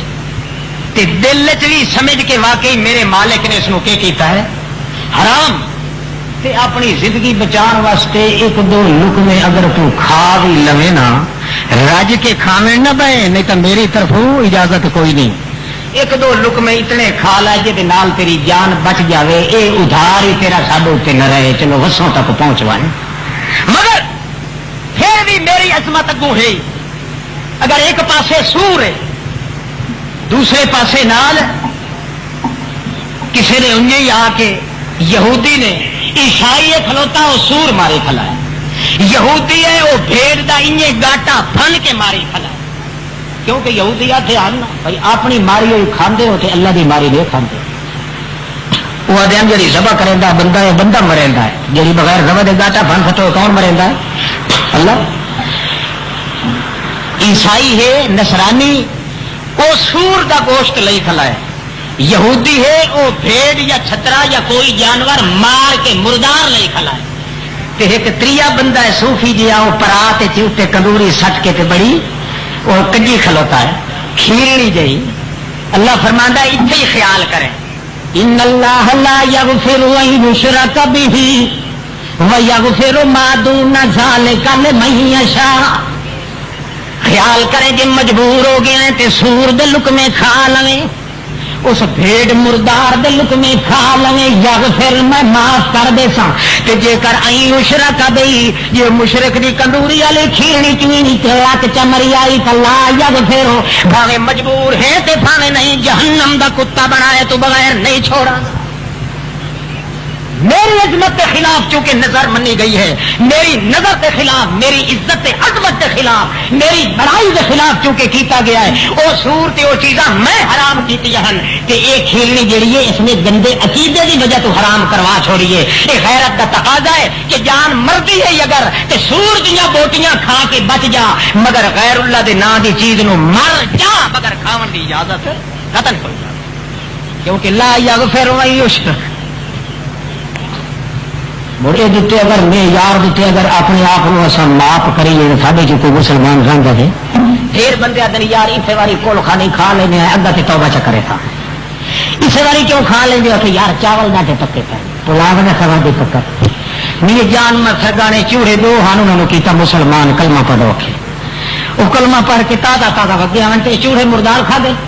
تے دل چ بھی سمجھ کے واقعی میرے مالک نے اس کو کیتا ہے حرام. تے اپنی زندگی بچان واسطے ایک دو لقمے اگر تو کھا بھی لوے نا، رج کے کھاویں نہ بے، نہیں تو میری طرفوں اجازت کوئی نہیں. ایک دو لقمے اتنے کھا لے جے نال تیری جان بچ جاوے، اے ادھار ہی تیرا ساڈے اتنے نہ رہے، چلو وسوں تک پہنچوائے. مگر پھر بھی میری عظمت اگوں ہے. اگر ایک پاسے سور ہے دوسرے پاسے نال کسی نے انجی آ کے یہودی نے عیسائی کھلوتا وہ سور مارے کھلا ہے، یہودی ہے وہ بھیڑ دا انجے گاٹا پھن کے ماری کھلا ہے. کیونکہ یہودی آتے آنا بھائی اپنی ماری ہوئی کھاندے ہو تو اللہ دی ماری نہیں کھاندے. وہ آدھے جی ذبح کرے بندہ ہے بندہ مریندا ہے، جی بغیر ذبح دے گاٹا پھن کھٹو کون مریندا ہے؟ اللہ. عیسائی ہے نصرانی وہ سور دا گوشت لئی کھلا ہے، یہودی ہے وہ بھیڑ یا چھترا یا کوئی جانور مار کے مردار لئی کھلا ہے. تے ایک تریا بندہ ہے صوفی جی وہ پرات چوٹے کندوری سٹ کے تے بڑی وہ کجی کھلوتا ہے کھیرنی جی. اللہ فرماندا اتنے ہی خیال کریں ان اللہ لا یغفر ان یشرک بہ ویغفر ما دون ذلک لمن یشاء. خیال کریں جی مجبور ہو گئے تے سور دے لقمے کھا لویں، اس بھیڑ مردار دے لقمے کھا لویں، یغفر میں معاف کر دے سا. تے جے کر این مشرک بئی یہ مشرک دی کندوری والی کھیرنی چوینی تے لک چمری آئی کلا یغفر بھاوے مجبور ہے تے بھاوے نہیں جہنم دا کتا بنائے تو بغیر نہیں چھوڑا. میری عظمت کے خلاف چونکہ نظر منی گئی ہے، میری نظر کے خلاف، میری عزت عظمت کے خلاف، میری بڑائی کے خلاف چونکہ کیتا گیا ہے وہ سور تے وہ چیزاں میں حرام کیتی ہیں کہ ایک کھیلنی جڑی ہے اس نے گندے عقیدے کی وجہ تو حرام کروا چھوڑیے. یہ غیرت کا تقاضا ہے کہ جان مرضی ہے اگر تے سور دیاں بوٹیاں کھا کے بچ جا، مگر غیر اللہ دے نام دی چیز نو مر جا مگر کھاون دی اجازت قطعاً کوئی نہیں. کیونکہ لا یغفر و یشرک موٹے دیتے اگر میں یار دیتے اگر اپنے آپ کو اصا معاف کریے سارے جو کوئی مسلمان رنگ ہے پھر بندے آدھے یار اسے باری کول کھانی کھا لینے اگا سے توبہ چکرے تھا اسے باری کیوں کھا لیں گے یار چاول نہ کے پکے پہ پلاو نہ کھوا دے پکا میرے جان میں سگانے چوڑے دو انہوں نے کیتا مسلمان کلمہ پڑھو کے وہ کلمہ پڑھ کے تازہ تازہ وگے آنتے چوڑے مردار کھا دے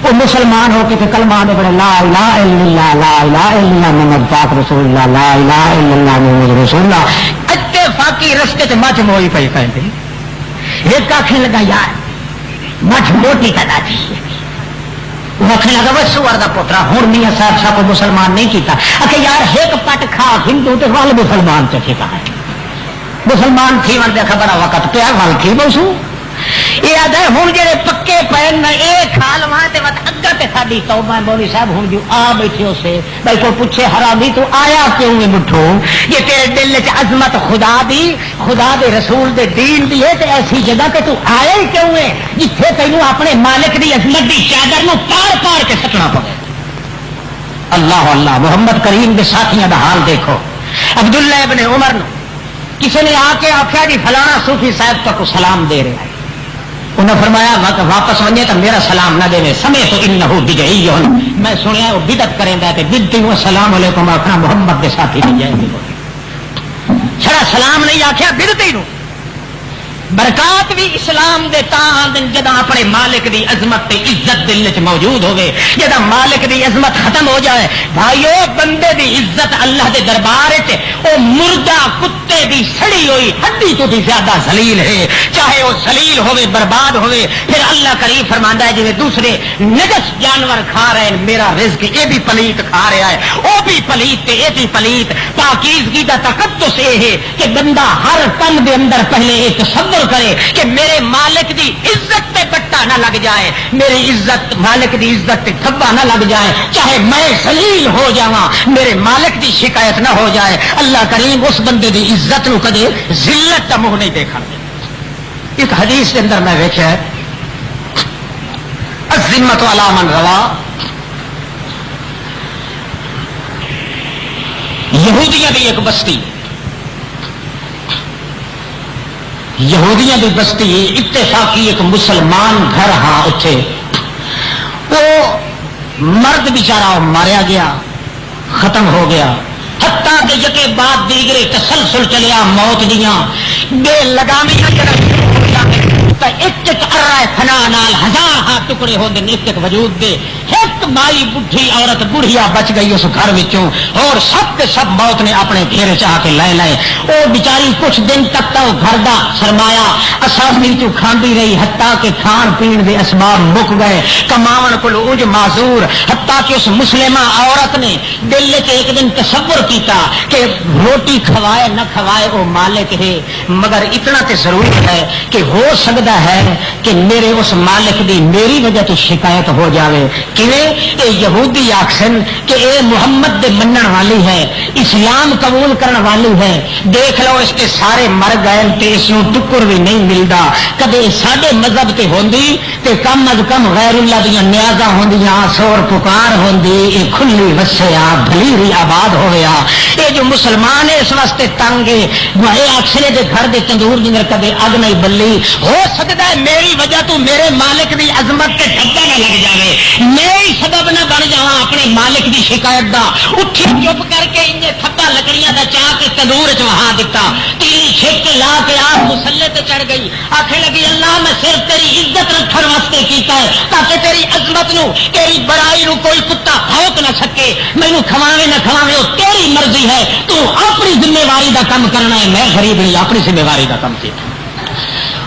وہ مسلمان ہو کے کلمہ آنے پڑے لا الہ الا اللہ لا الہ الا اللہ محمد پاک رسول اللہ لا الہ الا اللہ محمد رسول اللہ اتفاقی رستے سے مچھ موئی پہ کہیں ایک آنکھیں لگا یار مچھ موٹی کرنا چاہیے وہ آخر لگا وہ سور کا پوترا ہوں میاں صاحب کو مسلمان نہیں کیتا کہ یار ایک پٹ کھا ہندو تو وال مسلمان چکے کا ہے مسلمان تھی ون دیکھا بڑا وقت پیا ول تھی بسو یہ آدھا ہوں جی پکے پے یہ کھا لوا اگا تے ساری توبہ مولوی صاحب ہوں جو آ بیٹھے اسے بھائی کوئی پوچھے حرامی تو آیا کیوں ہے مٹھو یہ تیرے دل چ عظمت خدا دی خدا دے رسول دے دین دی ہے تے ایسی جگہ کہ تو آیا ہی کیوں ہے جتھے تینوں اپنے مالک دی عظمت دی چادر نو پار پار کے سٹنا پڑے اللہ اللہ محمد کریم کے ساتھیاں دا حال دیکھو عبداللہ ابن عمر نو کسی نے آ کے آخیا جی فلانا صوفی صاحب تک سلام دے رہا ہے انہیں فرمایا واپس ونجے تو میرا سلام نہ دے سمے تو انہو بدعی میں سنیا وہ بدعت کریں گا بدتی ہوں السلام علیکم آخنا محمد کے ساتھی نہیں جائیں گے چھڑا سلام نہیں آخیا بدتی نو برکات بھی اسلام دے تاں جدا اپنے مالک دی عظمت تے عزت دل وچ موجود ہوے جدا مالک دی عظمت ختم ہو جائے بھائیو بندے دی عزت اللہ دے دربار وچ او مردہ کتے دی سڑی ہوئی ہڈی تو بھی زیادہ ذلیل ہے چاہے وہ ذلیل ہوے برباد ہوے پھر اللہ کریم فرماندا ہے جویں دوسرے نجس جانور کھا رہے ہیں میرا رزق یہ بھی پلیت کھا رہا ہے وہ بھی پلیت تے یہ بھی پلیت پاکیزگی دا تقدس یہ ہے کہ بندہ ہر کم دے اندر پہلے ایک تصور کرے کہ میرے مالک دی عزت تے بٹا نہ لگ جائے میری عزت مالک دی عزت تے دھبا نہ لگ جائے چاہے میں ذلیل ہو جاواں میرے مالک دی شکایت نہ ہو جائے اللہ کریم اس بندے دی عزت نو کدے ذلت دا منہ نہیں دیکھن دے ایک حدیث کے اندر میں ویکھیا ہے الذمۃ علی من روا یہودیاں دی ایک بستی یہودیاں دی بستی اتفاقی ایک مسلمان گھر ہاں اتنے وہ مرد بیچارہ ماریا گیا ختم ہو گیا حتیٰ کہ یکے بعد دیگرے تسلسل چلیا موت دیاں بے لگامی ایک ارائے فنا نال ہزار ہاتھ ٹکڑے ہو دے ایک ایک وجود دے ایک مائی بڈھی عورت بڑھیا بچ گئی اس گھر وچوں اور سب کے سب موت نے اپنے گھیرے چاہ کے لے لائے وہ بیچاری کچھ دن تک تو گھر دا سرمایا اسامی چوں کھاندی رہی حتیٰ کہ کھان پین دے اسباب مک گئے کماون کول اج معذور حتیٰ کہ اس مسلمہ عورت نے دل وچ ایک دن تصور کیتا کہ روٹی کھوائے نہ کھوائے وہ مالک ہے مگر اتنا تے ضرور ہے کہ ہو سکتا ہے کہ میرے اس مالک دی میری وجہ تو شکایت ہو جاوے کیویں اے یہودی آکھن کہ اے محمد دے منن والی ہے اسلام قبول کرن والی ہے دیکھ لو اس کے سارے مر گئے تے اس نوں ٹکر بھی نہیں ملدا کدے ساڈے مذہب تے ہوندی تے کم از کم غیر اللہ دیاں نیازاں ہوندیاں سور پکار ہوندی اے کھلی وسیا بھلیری آباد ہویا اے جو مسلمان ہے اس واسطے تنگ ہے وہ اکثرے دے گھر دے تندور دے اندر کدے اگ نہیں بلی ہو سکتا ہے میری وجہ تو میرے مالک دی عظمت تے دھکا نہ لگ جاوے میں ہی سبب نہ بن جاواں اپنے مالک دی شکایت دا اٹھی چپ کر کے انجے تھپا لکڑیاں دا چاہ کے تندور چ وہاں دتا تیری چھک لا کے آپ مسلے تے چڑھ گئی آکھے لگی اللہ میں صرف تیری عزت رکھن واسطے کیتا ہے تاکہ تیری عظمت نو تیری بڑائی نو کوئی کتا بھونک نہ سکے مینوں کھواوے نہ کھواوے وہ تیری مرضی ہے تو اپنی ذمہ داری دا کام کرنا ہے میں غریب نہیں اپنی ذمہ داری دا کام کیتا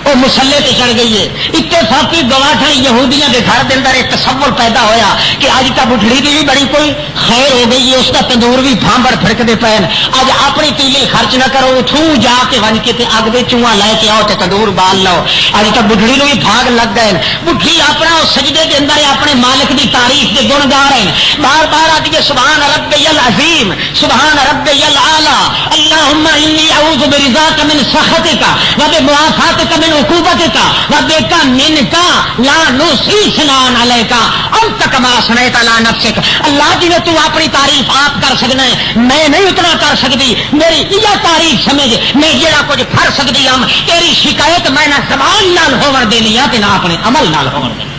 وہ مسلے تے چڑھ گئی ہے اتفاقی گواہ یہودیاں کے گھر کے اندر ایک تصور پیدا ہویا کہ اج کا بٹھڑی کی بھی بڑی کوئی خیر ہو گئی ہے اس کا تندور بھی بھانبڑ پھڑکتے پے اج اپنی تیلے خرچ نہ کرو اتوں جا کے ون کے اگ دے چواں لے کے آؤ تے تندور بال لو اج تک بٹھڑی نو بھی بھاگ لگ گئے بٹھی اپنا سجدے کے اندر اپنے مالک کی تعریف کے گن گا رہے ہیں بار بار آ کے سبحان ربی العظیم سبحان ربی الاعلی اللہم انی اعوذ برضاک من سخطک و بمعافاتک من عقوبتک و بک منک لا نحصی ثناء علیک انت کما ثنیت علی نفسک اللہ جی تو اپنی تعریف آپ کر سکنا ہے میں نہیں اتنا کر سکتی میری یہ تعریف سمجھ میں جڑا کچھ کر سکتی ہوں تیری شکایت میں نہ زبان نال ہون دینی ہے تے نہ اپنے عمل نال ہون دینی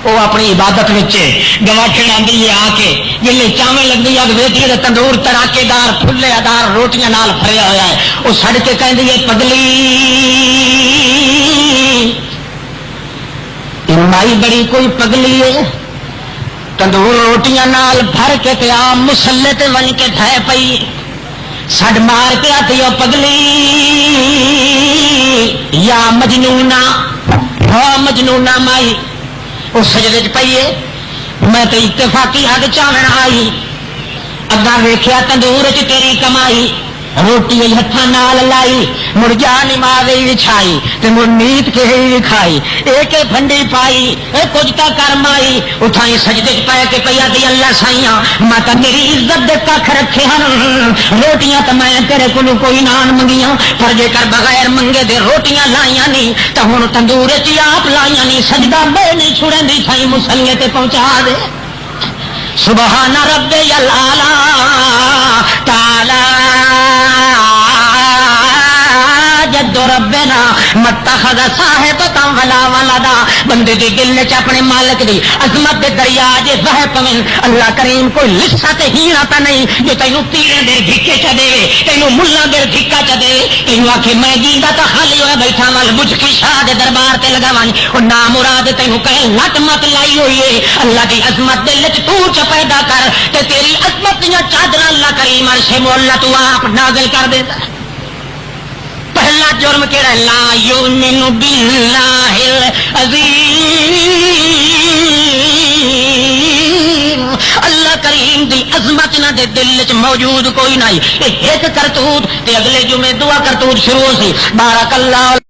وہ اپنی عبادت گواٹھن آدھی ہے آ کے جلے چاویں لگتی اگ ویٹی تندور تڑاکے دار پھلے دار روٹیاں نال بھریا ہوا ہے وہ سڑ کے کہندی ہے پگلی مائی بڑی کوئی پگلی ہے تندور روٹیاں نال بھر کے تے آ مسلے تے ون کے ٹھہ پئی سڈ مار کے آتی وہ پگلی یا مجنونا ہاں مجنونا مائی وہ سجدے چ پئی ہے میں تو اتفاقی حد چاون آئی اگا ویخیا تندور چ تیری کمائی روٹی ہاتھوں نال لائی مڑ جا نماز وچھائی تے مڑ نیت کے کھائی ایک پھنڈی پائی کچھ تا کرم آئی اٹھائی سجدے پا کے پیا دی اللہ سائیاں میں تو میری عزت دے کھ رکھے ہیں روٹیاں تو میں تیرے کو کوئی نان منگیاں پر جے کر بغیر منگے دے روٹیاں لائیاں نہیں تو ہوں تندور چ آپ لائیاں نہیں سجدہ بے نہیں چھڑے دی سائی مسلے تے پہنچا دے سبحان ربی الاعلی تعالی جد ربنا متخذ صاحبتا ولا ولدا بندے دی دل چ اپنے مالک دی عظمت دے دریا جے بہہ پویں اللہ کریم کوئی لسا تے ہیرا تا نہیں جو تینوں تیرے دے دھکے چ دے تینوں ملا دے دھکا چ دے تینوں آکھے میں جیندا تا خالی ہوئے بیٹھا مل بجھ کی شاہ دے دربار تے لگاواں او نا مراد تینوں کہے لٹ مت لائی ہوئی ہے اللہ دی عظمت دل چ تو چ پیدا کر تے تیری عظمت دیاں چادراں اللہ کریم عرش مولا تو آپ نازل کر دیندا پہلا جرم کہڑا لا یؤمن باللہ العظیم اللہ کریم دی عظمت نہ دے دل چ موجود کوئی نہیں ایک کرتوت تے اگلے جمعے دعا کرتوت شروع سی بارک اللہ